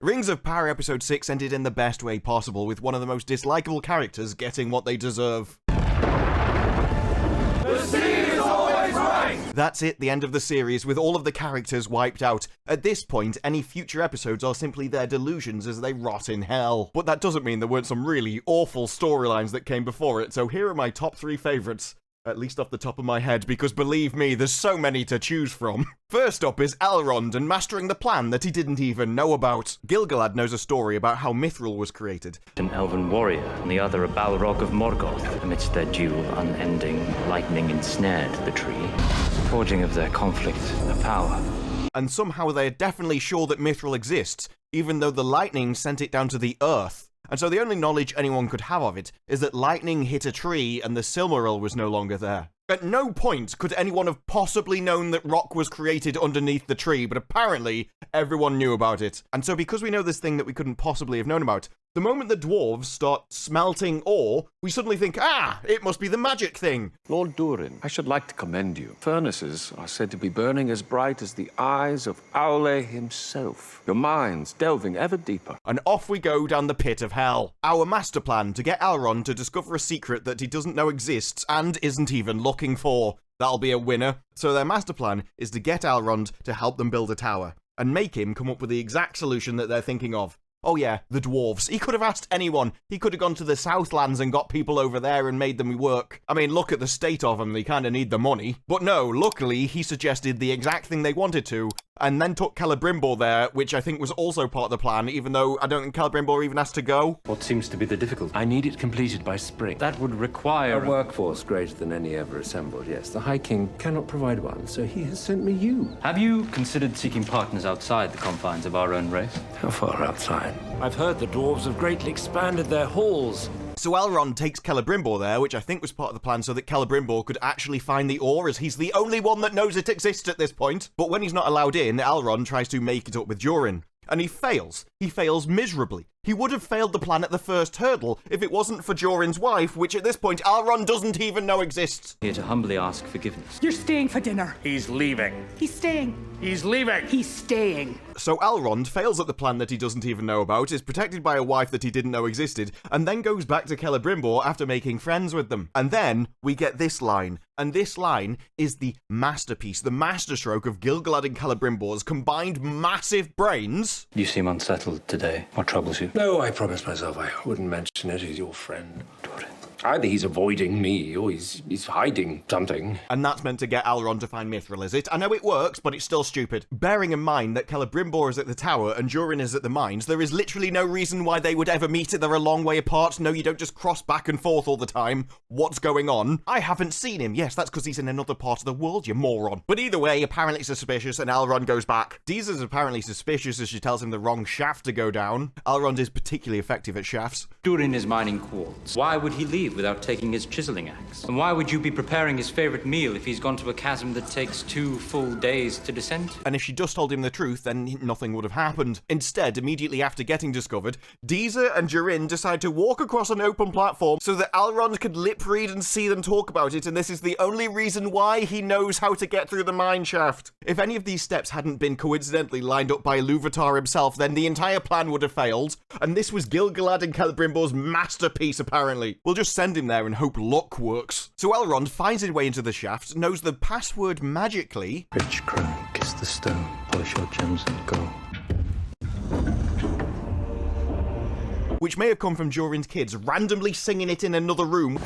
Rings of Power Episode 6 ended in the best way possible, with one of the most dislikable characters getting what they deserve. The sea is always right! That's it, the end of the series, with all of the characters wiped out. At this point, any future episodes are simply their delusions as they rot in hell. But that doesn't mean there weren't some really awful storylines that came before it, so here are my top 3 favourites. At least off the top of my head, because believe me, there's so many to choose from. First up is Elrond and mastering the plan that he didn't even know about. Gil-galad knows a story about how Mithril was created. An elven warrior, and the other a Balrog of Morgoth. Amidst their duel, unending lightning ensnared the tree, forging of their conflict a power. And somehow they're definitely sure that Mithril exists, even though the lightning sent it down to the earth. And so the only knowledge anyone could have of it is that lightning hit a tree and the Silmaril was no longer there. At no point could anyone have possibly known that rock was created underneath the tree, but apparently everyone knew about it. And so because we know this thing that we couldn't possibly have known about, the moment the dwarves start smelting ore, we suddenly think, it must be the magic thing. Lord Durin, I should like to commend you. Furnaces are said to be burning as bright as the eyes of Aule himself. Your minds delving ever deeper. And off we go down the pit of hell. Our master plan to get Elrond to discover a secret that he doesn't know exists and isn't even looking for. That'll be a winner. So their master plan is to get Elrond to help them build a tower and make him come up with the exact solution that they're thinking of. Oh yeah, the dwarves. He could have asked anyone. He could have gone to the Southlands and got people over there and made them work. I mean, look at the state of them. They kind of need the money. But no, luckily, he suggested the exact thing they wanted to, and then took Celebrimbor there, which I think was also part of the plan, even though I don't think Celebrimbor even has to go. What seems to be the difficulty? I need it completed by spring. That would require A workforce greater than any ever assembled, yes. The High King cannot provide one, so he has sent me you. Have you considered seeking partners outside the confines of our own race? How far outside? I've heard the dwarves have greatly expanded their halls. So Elrond takes Celebrimbor there, which I think was part of the plan so that Celebrimbor could actually find the ore, as he's the only one that knows it exists at this point. But when he's not allowed in, Elrond tries to make it up with Durin. And he fails. He fails miserably. He would have failed the plan at the first hurdle if it wasn't for Durin's wife, which at this point Elrond doesn't even know exists. Here to humbly ask forgiveness. You're staying for dinner. He's leaving. He's staying. He's leaving. He's staying. So Elrond fails at the plan that he doesn't even know about, is protected by a wife that he didn't know existed, and then goes back to Celebrimbor after making friends with them. And then we get this line. And this line is the masterpiece, the masterstroke of Gil-galad and Celebrimbor's combined massive brains. You seem unsettled today. What troubles you? No, I promised myself I wouldn't mention it. He's your friend. Either he's avoiding me or he's hiding something. And that's meant to get Elrond to find Mithril, is it? I know it works, but it's still stupid. Bearing in mind that Celebrimbor is at the tower and Durin is at the mines, there is literally no reason why they would ever meet. They're a long way apart. No, you don't just cross back and forth all the time. What's going on? I haven't seen him. Yes, that's because he's in another part of the world, you moron. But either way, apparently suspicious, and Elrond goes back. Deezer's apparently suspicious as she tells him the wrong shaft to go down. Elrond is particularly effective at shafts. Durin is mining quartz. Why would he leave without taking his chiseling axe? And why would you be preparing his favorite meal if he's gone to a chasm that takes 2 full days to descend? And if she just told him the truth, then nothing would have happened. Instead, immediately after getting discovered, Deezer and Durin decide to walk across an open platform so that Elrond could lip read and see them talk about it, and this is the only reason why he knows how to get through the mine shaft. If any of these steps hadn't been coincidentally lined up by LOTR himself, then the entire plan would have failed, and this was Gil-galad and Celebrimbor's masterpiece, apparently. We'll just send him there and hope luck works. So Elrond finds his way into the shaft, knows the password magically. Rich crown, kiss the stone, polish your gems and go. Which may have come from Durin's kids randomly singing it in another room.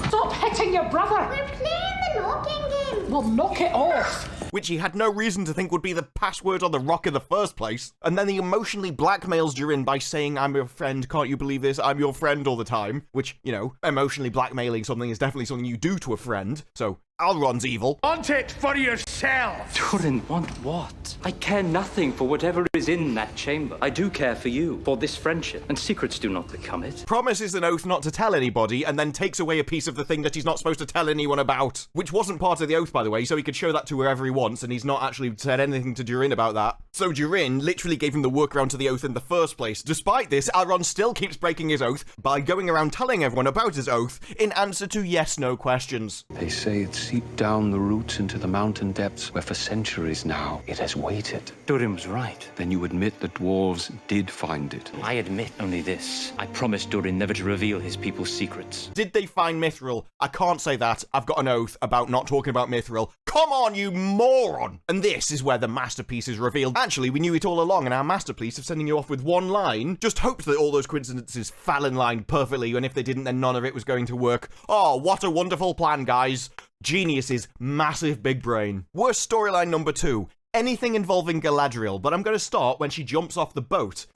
Stop hitting your brother. We're playing the knocking game. Well, knock it off. Which he had no reason to think would be the password on the rock in the first place. And then he emotionally blackmails Durin by saying, I'm your friend, can't you believe this? I'm your friend all the time. Which, you know, emotionally blackmailing something is definitely something you do to a friend. So Elrond's evil. Want it for yourself. Durin, want what? I care nothing for whatever is in that chamber. I do care for you, for this friendship, and secrets do not become it. Promises an oath not to tell anybody, and then takes away a piece of the thing that he's not supposed to tell anyone about. Which wasn't part of the oath, by the way, so he could show that to whoever he wants, and he's not actually said anything to Durin about that. So Durin literally gave him the workaround to the oath in the first place. Despite this, Elrond still keeps breaking his oath by going around telling everyone about his oath in answer to yes-no questions. They say it's seep down the roots into the mountain depths where for centuries now it has waited. Durin was right. Then you admit that dwarves did find it. I admit only this. I promised Durin never to reveal his people's secrets. Did they find Mithril? I can't say that. I've got an oath about not talking about Mithril. Come on, you moron! And this is where the masterpiece is revealed. Actually, we knew it all along, and our masterpiece of sending you off with one line just hoped that all those coincidences fell in line perfectly, and if they didn't, then none of it was going to work. Oh, what a wonderful plan, guys. Genius's massive big brain. Worst storyline number 2. Anything involving Galadriel, but I'm going to start when she jumps off the boat,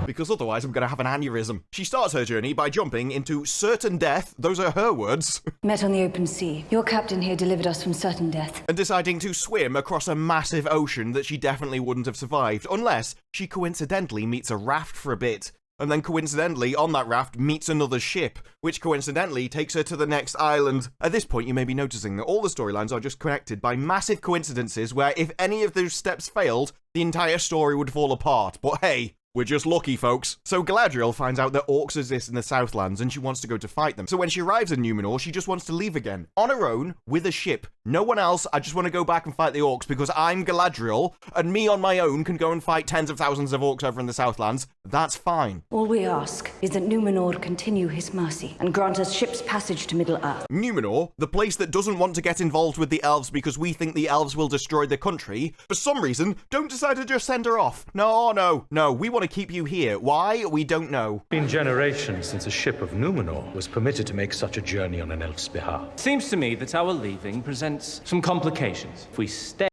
because otherwise I'm going to have an aneurysm. She starts her journey by jumping into certain death, those are her words, Met on the open sea. Your captain here delivered us from certain death. and deciding to swim across a massive ocean that she definitely wouldn't have survived, unless she coincidentally meets a raft for a bit, and then coincidentally on that raft meets another ship, which coincidentally takes her to the next island. At this point, you may be noticing that all the storylines are just connected by massive coincidences where if any of those steps failed, the entire story would fall apart. But hey, we're just lucky, folks. So Galadriel finds out that orcs exist in the Southlands and she wants to go to fight them. So when she arrives in Númenor, she just wants to leave again. On her own, with a ship. No one else, I just want to go back and fight the orcs because I'm Galadriel, and me on my own can go and fight tens of thousands of orcs over in the Southlands. That's fine. All we ask is that Númenor continue his mercy and grant us ship's passage to Middle-earth. Númenor, the place that doesn't want to get involved with the elves because we think the elves will destroy the country, for some reason, don't decide to just send her off. No, we want to keep you here. Why? We don't know. Been generations since a ship of Númenor was permitted to make such a journey on an elf's behalf. Seems to me that our leaving presents some complications. If we stay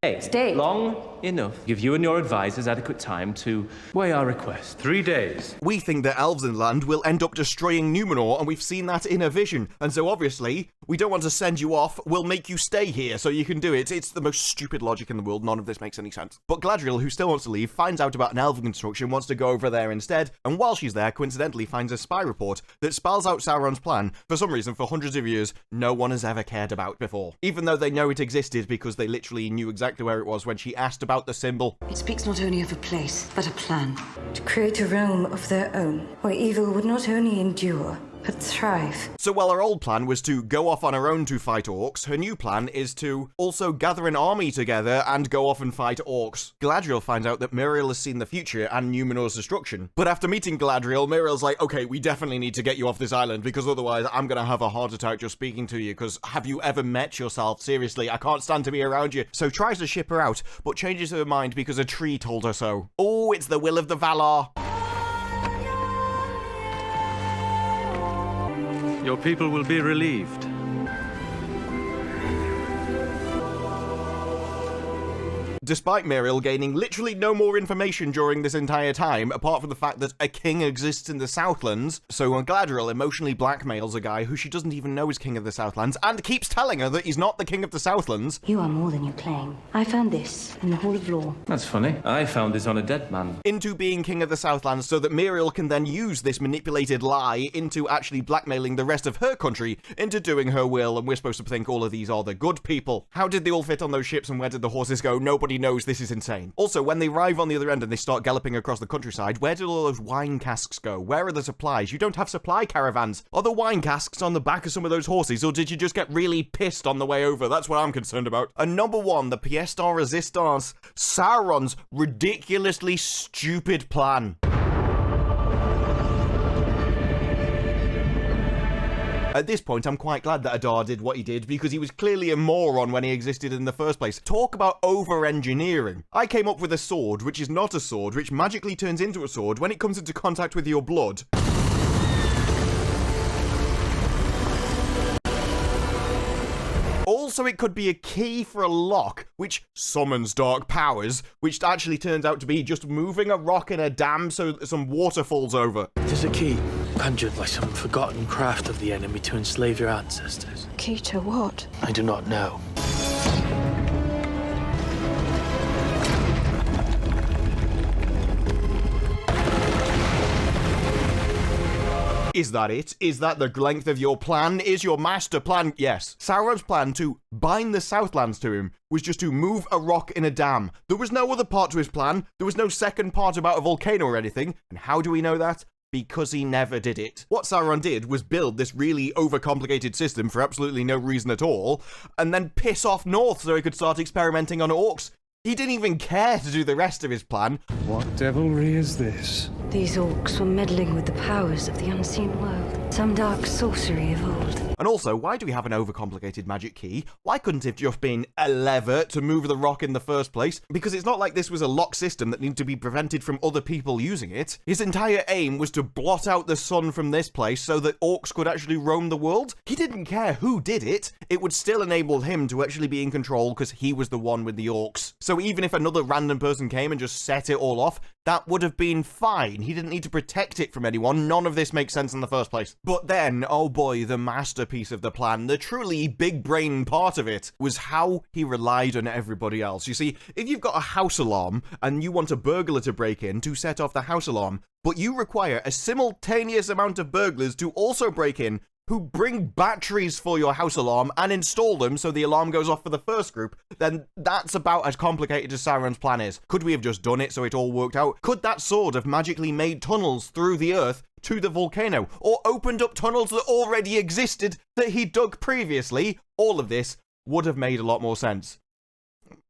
long enough, give you and your advisors adequate time to weigh our request. 3 days. We think that elves in land will end up destroying Númenor, and we've seen that in a vision. And so obviously, we don't want to send you off. We'll make you stay here so you can do it. It's the most stupid logic in the world. None of this makes any sense. But Galadriel, who still wants to leave, finds out about an elven construction, wants to go over there instead, and while she's there, coincidentally finds a spy report that spells out Sauron's plan, for some reason, for hundreds of years, no one has ever cared about before. Even though they know it existed because they literally knew exactly where it was when she asked about the symbol. It speaks not only of a place, but a plan. To create a realm of their own, where evil would not only endure, but thrive. So while her old plan was to go off on her own to fight orcs, her new plan is to also gather an army together and go off and fight orcs. Galadriel finds out that Miriel has seen the future and Númenor's destruction. But after meeting Galadriel, Miriel's like, okay, we definitely need to get you off this island because otherwise I'm gonna have a heart attack just speaking to you, because have you ever met yourself? Seriously, I can't stand to be around you. So tries to ship her out, but changes her mind because a tree told her so. Oh, it's the will of the Valar. Your people will be relieved. Despite Miriel gaining literally no more information during this entire time, apart from the fact that a king exists in the Southlands, so when Galadriel emotionally blackmails a guy who she doesn't even know is king of the Southlands, and keeps telling her that he's not the king of the Southlands. You are more than you claim. I found this in the Hall of Law. That's funny. I found this on a dead man. Into being king of the Southlands so that Miriel can then use this manipulated lie into actually blackmailing the rest of her country into doing her will, and we're supposed to think all of these are the good people. How did they all fit on those ships and where did the horses go? Nobody knows. This is insane. Also, when they arrive on the other end and they start galloping across the countryside, where did all those wine casks go? Where are the supplies? You don't have supply caravans. Are the wine casks on the back of some of those horses, or did you just get really pissed on the way over? That's what I'm concerned about. And number 1, the pièce de résistance, Sauron's ridiculously stupid plan. At this point, I'm quite glad that Adar did what he did, because he was clearly a moron when he existed in the first place. Talk about over-engineering. I came up with a sword, which is not a sword, which magically turns into a sword when it comes into contact with your blood. Also, it could be a key for a lock, which summons dark powers, which actually turns out to be just moving a rock in a dam so that some water falls over. It is a key, conjured by some forgotten craft of the enemy to enslave your ancestors. Key to what? I do not know. Is that it? Is that the length of your plan? Is your master plan? Yes. Sauron's plan to bind the Southlands to him was just to move a rock in a dam. There was no other part to his plan. There was no second part about a volcano or anything. And how do we know that? because he never did it. What Sauron did was build this really overcomplicated system for absolutely no reason at all, and then piss off north so he could start experimenting on orcs. He didn't even care to do the rest of his plan. What devilry is this? These orcs were meddling with the powers of the unseen world. Some dark sorcery of old. And also, why do we have an overcomplicated magic key? Why couldn't it have just been a lever to move the rock in the first place? Because it's not like this was a lock system that needed to be prevented from other people using it. His entire aim was to blot out the sun from this place so that orcs could actually roam the world. He didn't care who did it. It would still enable him to actually be in control because he was the one with the orcs. So even if another random person came and just set it all off, that would have been fine. He didn't need to protect it from anyone. None of this makes sense in the first place. But then, oh boy, the masterpiece of the plan, the truly big brain part of it, was how he relied on everybody else. You see, if you've got a house alarm and you want a burglar to break in to set off the house alarm, but you require a simultaneous amount of burglars to also break in who bring batteries for your house alarm and install them so the alarm goes off for the first group, then that's about as complicated as Sauron's plan is. Could we have just done it so it all worked out? Could that sword have magically made tunnels through the earth to the volcano, or opened up tunnels that already existed that he dug previously? All of this would have made a lot more sense.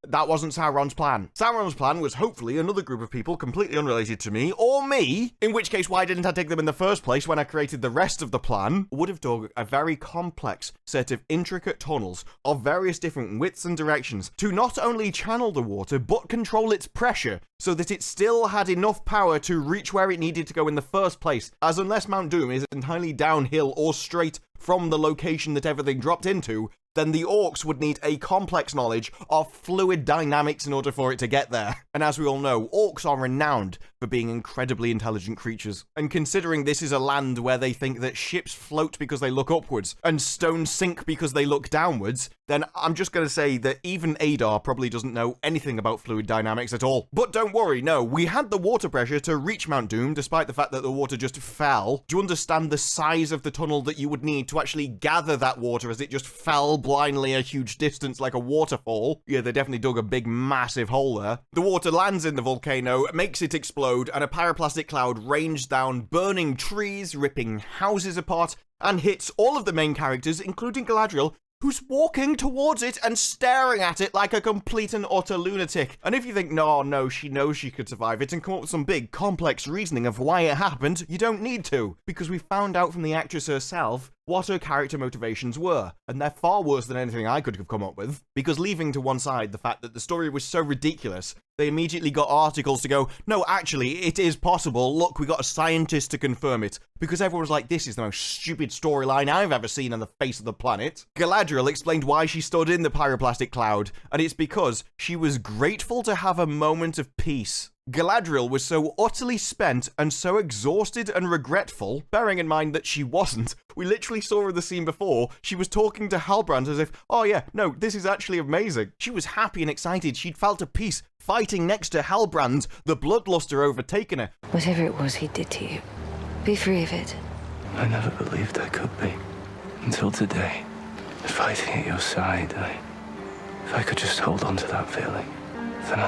That wasn't Sauron's plan. Sauron's plan was hopefully another group of people completely unrelated to me, or me, in which case why didn't I take them in the first place when I created the rest of the plan, would have dug a very complex set of intricate tunnels of various different widths and directions to not only channel the water, but control its pressure, so that it still had enough power to reach where it needed to go in the first place, as unless Mount Doom is entirely downhill or straight from the location that everything dropped into, then the orcs would need a complex knowledge of fluid dynamics in order for it to get there. And as we all know, orcs are renowned for being incredibly intelligent creatures. And considering this is a land where they think that ships float because they look upwards, and stones sink because they look downwards, then I'm just going to say that even Adar probably doesn't know anything about fluid dynamics at all. But don't worry, no, we had the water pressure to reach Mount Doom, despite the fact that the water just fell. Do you understand the size of the tunnel that you would need to actually gather that water as it just fell blindly a huge distance like a waterfall? Yeah, they definitely dug a big, massive hole there. The water lands in the volcano, makes it explode, and a pyroclastic cloud rains down, burning trees, ripping houses apart, and hits all of the main characters, including Galadriel, who's walking towards it and staring at it like a complete and utter lunatic. And if you think, no, she knows she could survive it and come up with some big, complex reasoning of why it happened, you don't need to, because we found out from the actress herself what her character motivations were, and they're far worse than anything I could have come up with, because leaving to one side the fact that the story was so ridiculous, they immediately got articles to go, no, actually, it is possible, look, we got a scientist to confirm it, because everyone was like, this is the most stupid storyline I've ever seen on the face of the planet. Galadriel explained why she stood in the pyroclastic cloud, and it's because she was grateful to have a moment of peace. Galadriel was so utterly spent and so exhausted and regretful, bearing in mind that she wasn't. We literally saw her in the scene before. She was talking to Halbrand as if, oh yeah, no, this is actually amazing. She was happy and excited. She'd felt at peace, fighting next to Halbrand, the bloodluster overtaken her. Whatever it was he did to you, be free of it. I never believed I could be. Until today. Fighting at your side, if I could just hold on to that feeling, then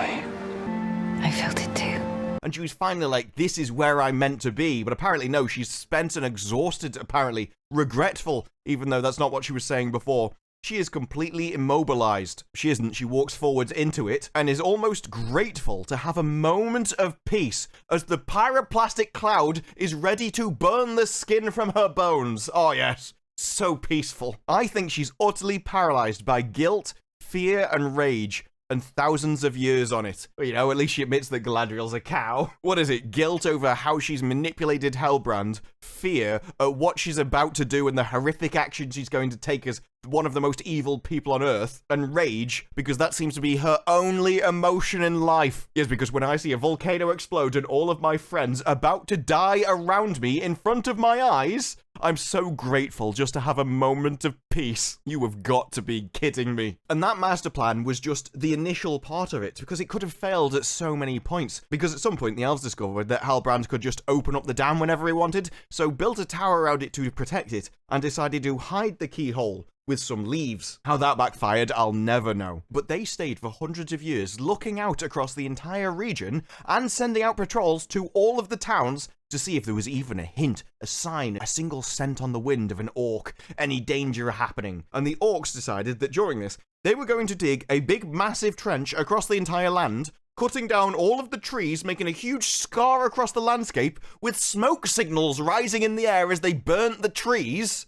I felt it too. And she was finally like, this is where I'm meant to be. But apparently, no, she's spent and exhausted, apparently, regretful, even though that's not what she was saying before. She is completely immobilized. She isn't. She walks forwards into it and is almost grateful to have a moment of peace as the pyroclastic cloud is ready to burn the skin from her bones. Oh, yes. So peaceful. I think she's utterly paralyzed by guilt, fear, and rage, and thousands of years on it. You know, at least she admits that Galadriel's a cow. What is it? Guilt over how she's manipulated Halbrand, fear at what she's about to do and the horrific action she's going to take as one of the most evil people on Earth, and rage, because that seems to be her only emotion in life. Yes, because when I see a volcano explode and all of my friends about to die around me in front of my eyes, I'm so grateful just to have a moment of peace. You have got to be kidding me. And that master plan was just the initial part of it, because it could have failed at so many points. Because at some point the elves discovered that Halbrand could just open up the dam whenever he wanted, so built a tower around it to protect it, and decided to hide the keyhole with some leaves. How that backfired, I'll never know. But they stayed for hundreds of years looking out across the entire region and sending out patrols to all of the towns to see if there was even a hint, a sign, a single scent on the wind of an orc, any danger happening. And the orcs decided that during this, they were going to dig a big massive trench across the entire land, cutting down all of the trees, making a huge scar across the landscape, with smoke signals rising in the air as they burnt the trees.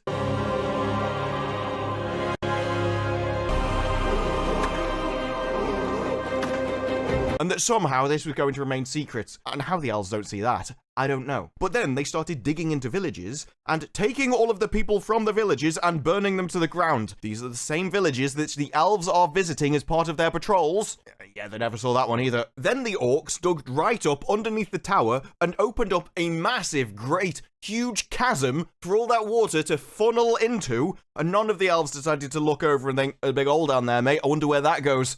And that somehow this was going to remain secret. And how the elves don't see that, I don't know. But then they started digging into villages and taking all of the people from the villages and burning them to the ground. These are the same villages that the elves are visiting as part of their patrols. Yeah, they never saw that one either. Then the orcs dug right up underneath the tower and opened up a massive, great, huge chasm for all that water to funnel into. And none of the elves decided to look over and think, a big hole down there, mate. I wonder where that goes.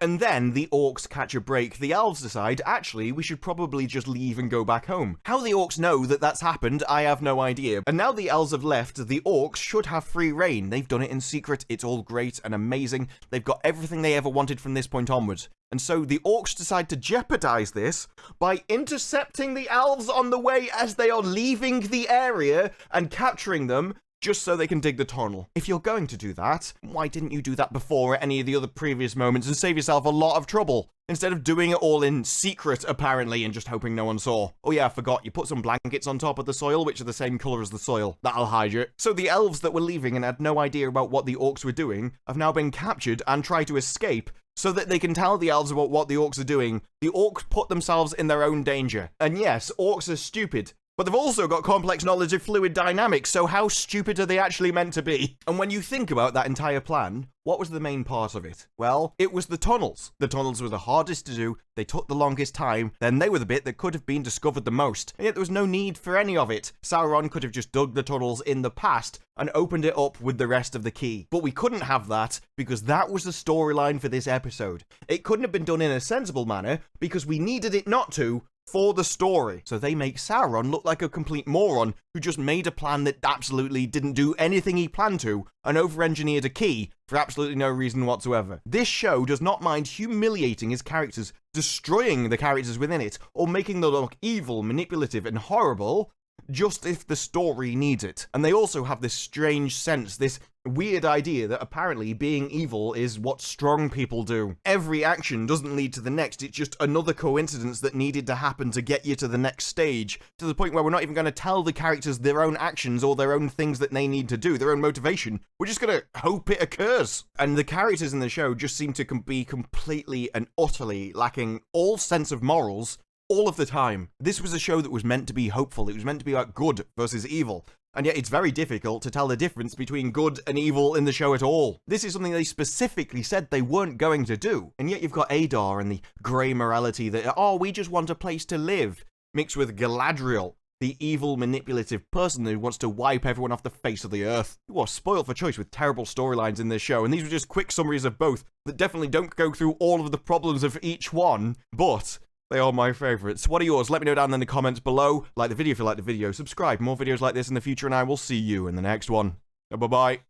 And then the orcs catch a break. The elves decide, actually, we should probably just leave and go back home. How the orcs know that that's happened, I have no idea. And now the elves have left, the orcs should have free reign. They've done it in secret. It's all great and amazing. They've got everything they ever wanted from this point onwards. And so the orcs decide to jeopardize this by intercepting the elves on the way as they are leaving the area and capturing them, just so they can dig the tunnel. If you're going to do that, why didn't you do that before at any of the other previous moments and save yourself a lot of trouble? Instead of doing it all in secret, apparently, and just hoping no one saw. Oh yeah, I forgot, you put some blankets on top of the soil, which are the same colour as the soil. That'll hide you. So the elves that were leaving and had no idea about what the orcs were doing have now been captured and try to escape, so that they can tell the elves about what the orcs are doing. The orcs put themselves in their own danger. And yes, orcs are stupid. But they've also got complex knowledge of fluid dynamics, so how stupid are they actually meant to be? And when you think about that entire plan, what was the main part of it? Well, it was the tunnels. The tunnels were the hardest to do, they took the longest time, then they were the bit that could have been discovered the most, and yet there was no need for any of it. Sauron could have just dug the tunnels in the past and opened it up with the rest of the key. But we couldn't have that, because that was the storyline for this episode. It couldn't have been done in a sensible manner, because we needed it not to, for the story. So they make Sauron look like a complete moron who just made a plan that absolutely didn't do anything he planned to and over-engineered a key for absolutely no reason whatsoever. This show does not mind humiliating his characters, destroying the characters within it, or making them look evil, manipulative, and horrible, just if the story needs it. And they also have this strange sense, this weird idea that apparently being evil is what strong people do. Every action doesn't lead to the next, it's just another coincidence that needed to happen to get you to the next stage, to the point where we're not even going to tell the characters their own actions or their own things that they need to do, their own motivation. We're just going to hope it occurs. And the characters in the show just seem to be completely and utterly lacking all sense of morals all of the time. This was a show that was meant to be hopeful. It was meant to be about good versus evil. And yet it's very difficult to tell the difference between good and evil in the show at all. This is something they specifically said they weren't going to do. And yet you've got Adar and the grey morality that, oh, we just want a place to live, mixed with Galadriel, the evil, manipulative person who wants to wipe everyone off the face of the earth. You are spoiled for choice with terrible storylines in this show, and these were just quick summaries of both that definitely don't go through all of the problems of each one, but they are my favourites. What are yours? Let me know down in the comments below. Like the video if you like the video. Subscribe. More videos like this in the future, and I will see you in the next one. Bye-bye.